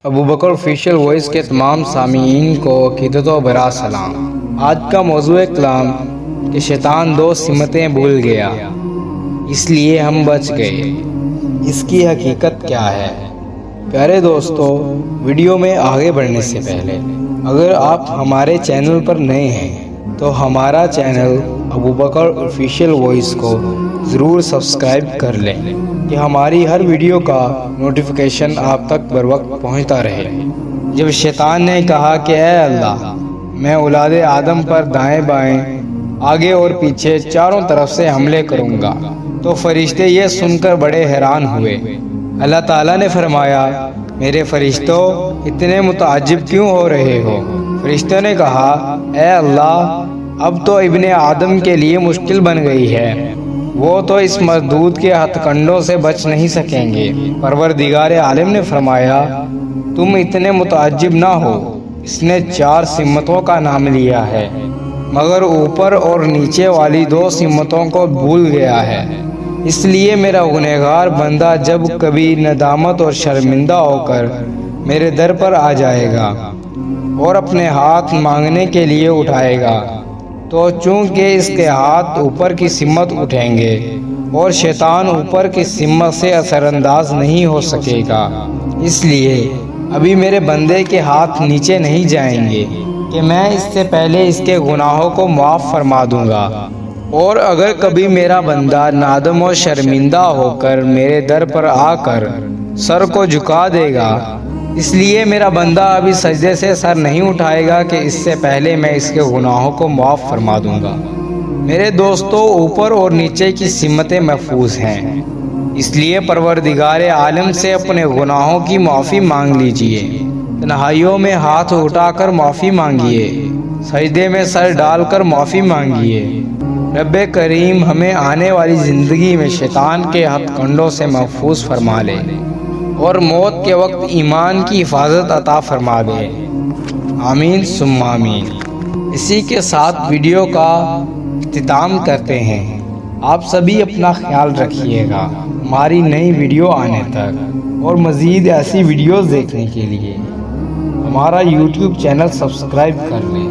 ابو بکر official voice کے تمام سامعین کو عقیدت و برا سلام۔ آج کا موضوع کلام کہ شیطان دو سمتیں بھول گیا اس لیے ہم بچ گئے، اس کی حقیقت کیا ہے؟ پیارے دوستو، ویڈیو میں آگے بڑھنے سے پہلے اگر آپ ہمارے چینل پر نئے ہیں تو ہمارا چینل ابو بکر آفیشیل وائس کو ضرور سبسکرائب کر لیں کہ ہماری ہر ویڈیو کا نوٹیفیکیشن آپ تک بر وقت پہنچتا رہے۔ جب شیطان نے کہا کہ اے اللہ، میں اولاد آدم پر دائیں بائیں، آگے اور پیچھے چاروں طرف سے حملے کروں گا، تو فرشتے یہ سن کر بڑے حیران ہوئے۔ اللہ تعالیٰ نے فرمایا، میرے فرشتوں اتنے متعجب کیوں ہو رہے ہو؟ فرشتوں نے کہا، اے اللہ، اب تو ابن آدم کے لیے مشکل بن گئی ہے، وہ تو اس مردود کے ہتھ کنڈوں سے بچ نہیں سکیں گے۔ پروردگار عالم نے فرمایا، تم اتنے متعجب نہ ہو، اس نے 4 سمتوں کا نام لیا ہے، مگر اوپر اور نیچے والی 2 سمتوں کو بھول گیا ہے۔ اس لیے میرا گنہگار بندہ جب کبھی ندامت اور شرمندہ ہو کر میرے در پر آ جائے گا اور اپنے ہاتھ مانگنے کے لیے اٹھائے گا، تو چونکہ اس کے ہاتھ اوپر کی سمت اٹھیں گے اور شیطان اوپر کی سمت سے اثر انداز نہیں ہو سکے گا، اس لیے ابھی میرے بندے کے ہاتھ نیچے نہیں جائیں گے کہ میں اس سے پہلے اس کے گناہوں کو معاف فرما دوں گا۔ اور اگر کبھی میرا بندہ نادم و شرمندہ ہو کر میرے در پر آ کر سر کو جھکا دے گا، اس لیے میرا بندہ ابھی سجدے سے سر نہیں اٹھائے گا کہ اس سے پہلے میں اس کے گناہوں کو معاف فرما دوں گا۔ میرے دوستو، اوپر اور نیچے کی سمتیں محفوظ ہیں، اس لیے پروردگار عالم سے اپنے گناہوں کی معافی مانگ لیجئے، تنہائیوں میں ہاتھ اٹھا کر معافی مانگیے، سجدے میں سر ڈال کر معافی مانگیے۔ رب کریم ہمیں آنے والی زندگی میں شیطان کے ہتھ کنڈوں سے محفوظ فرما لے اور موت کے وقت ایمان کی حفاظت عطا فرما دے، آمین ثم آمین۔ اسی کے ساتھ ویڈیو کا اختتام کرتے ہیں۔ آپ سبھی اپنا خیال رکھیے گا ہماری نئی ویڈیو آنے تک، اور مزید ایسی ویڈیوز دیکھنے کے لیے ہمارا یوٹیوب چینل سبسکرائب کر لیں۔